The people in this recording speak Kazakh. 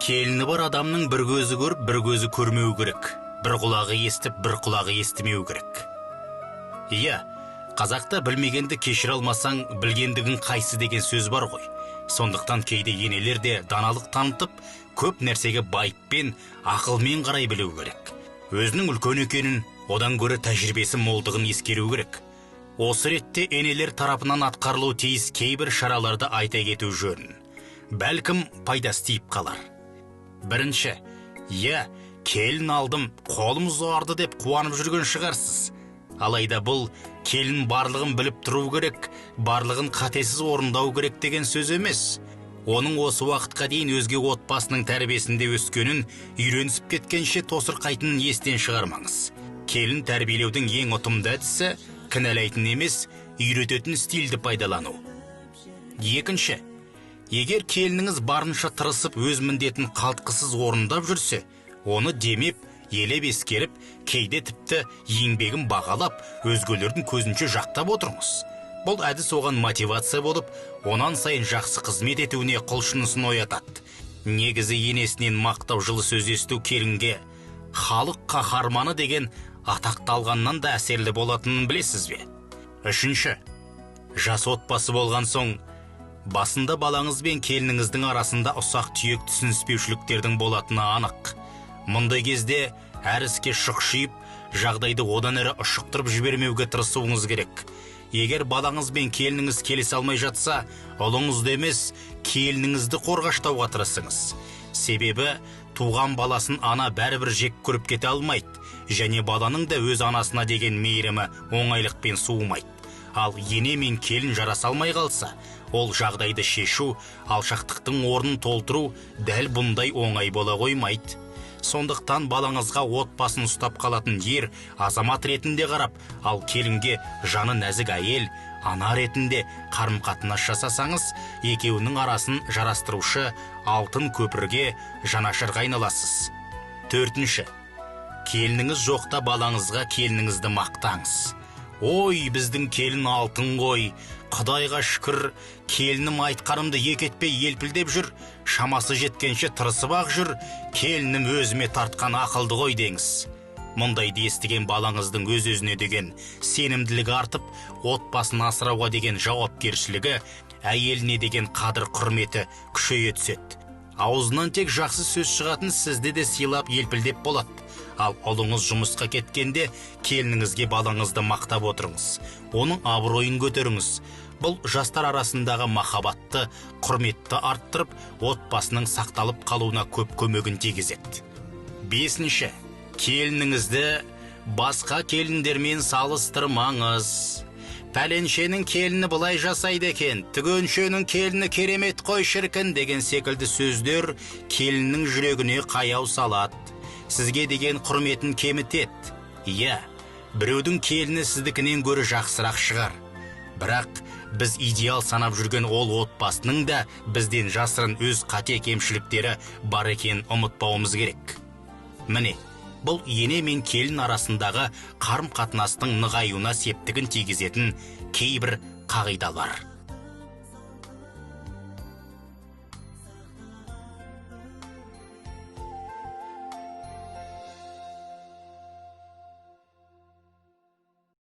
Келіні бар адамның бір көзі көріп, бір көзі көрмеу керек. Бір құлағы естіп, бір құлағы естімеу керек. Иә, қазақта білмегенді кешіре алмасаң, білгендігің қайсы деген сөз бар ғой. Сондықтан кейде енелер де даналық танытып, көп нәрсеге байыппен, ақылмен қарай білу керек. Өзінің үлкен екенін, одан гөрі тәжірибесі молдығын ескеру керек. Осы ретте енелер тарапынан атқарылуы тиіс кейбір шараларды айта кету жөн. Бәлкім пайдасы тиіп қалар. Бірінші, иә, келін алдым, қолым ұзарды деп қуанып жүрген шығарсыз. Алайда бұл келін барлығын біліп тұру керек, барлығын қатесіз орындау керек деген сөз емес. Оның осы уақытқа дейін өзге отбасының тәрбиесінде өскенін, үйренісіп кеткенше тосырқайтынын естен шығармаңыз. Келін тәрбиелеудің ең ұтымды әдісі кінәлайтын емес, үйрететін стильді пайдалану. Екінші, егер келініңіз барынша тырысып өз міндетін қалтқысыз орындап жүрсе, оны демеп, елеп ескеріп, кейде тіпті еңбегін бағалап, өзгелердің көзінше жақтап отырыңыз. Бұл әдіс оған мотивация болып, онан сайын жақсы қызмет етуіне құлшынысын оятады. Негізі енесінен мақтау жылы сөз есту келінге халық қаһарманы деген атақты алғаннан да әсерлі болатынын білесіз бе? Үшінші, жас отбасы болған соң, басында балаңыз бен келініңіздің арасында ұсақ түйек түсініспеушіліктердің болатыны анық. Мұндай кезде әр іске шұқшиып, жағдайды одан әрі ұшықтырып жібермеуге тырысуыңыз керек. Егер балаңыз бен келініңіз келісе алмай жатса, ұлыңызды емес, келініңізді қорғаштауға тырысыңыз. Себебі туған баласын ана бәрібір жек көріп кете алмайды, және баланың да өз анасына деген мейірімі оңайлықпен суымайды. Ал ене мен келін жараса алмай қалса, ол жағдайды шешу, алшақтықтың орнын толтыру дәл бұндай оңай бола қоймайды. Сондықтан балаңызға отбасын ұстап қалатын ер азамат ретінде қарап, ал келінге жаны нәзік әйел, ана ретінде қарым-қатынас жасасаңыз, екеуінің арасын жарастырушы алтын көпірге, жанашырға айналасыз. Төртінші, келініңіз жоқта балаңызға келініңізді мақтаңыз. Ой, біздің келін алтын ғой, Құдайға шүкір, келінім айтқанымды екетпей елпілдеп жүр, шамасы жеткенше тырысып ақ жүр, келінім өзіме тартқан ақылды ғой деңіз. Мұндайды естіген балаңыздың өз-өзіне деген сенімділігі артып, отбасын асырауға деген жауапкершілігі, әйеліне деген қадір құрметі күшейе түседі. Аузынан тек жақсы сөз шығатын сізді де сыйлап елпілдеп болады. Ал ұлыңыз жұмысқа кеткенде келініңізге балаңызды мақтап отырыңыз. Оның абыройын көтеріңіз. Бұл жастар арасындағы махаббатты, құрметті арттырып, отбасының сақталып қалуына көп көмегін тигізеді. Бесінші, келініңізді басқа келіндермен салыстырмаңыз. Пәленшенің келіні былай жасайды екен, түгеншенің келіні керемет қой шіркін деген секілді сөздер келіннің жүрегіне қаяу салады. Сізге деген құрметін кемітеді. Иә, біреудің келіні сіздікінен гөрі жақсырақ шығар. Бірақ біз идеал санап жүрген ол отбасының да бізден жасырын өз қате кемшіліктері бар екенін ұмытпауымыз керек. Міне, бұл ене мен келін арасындағы қарым-қатынастың нығаюына септігін тигізетін кейбір қағидалар.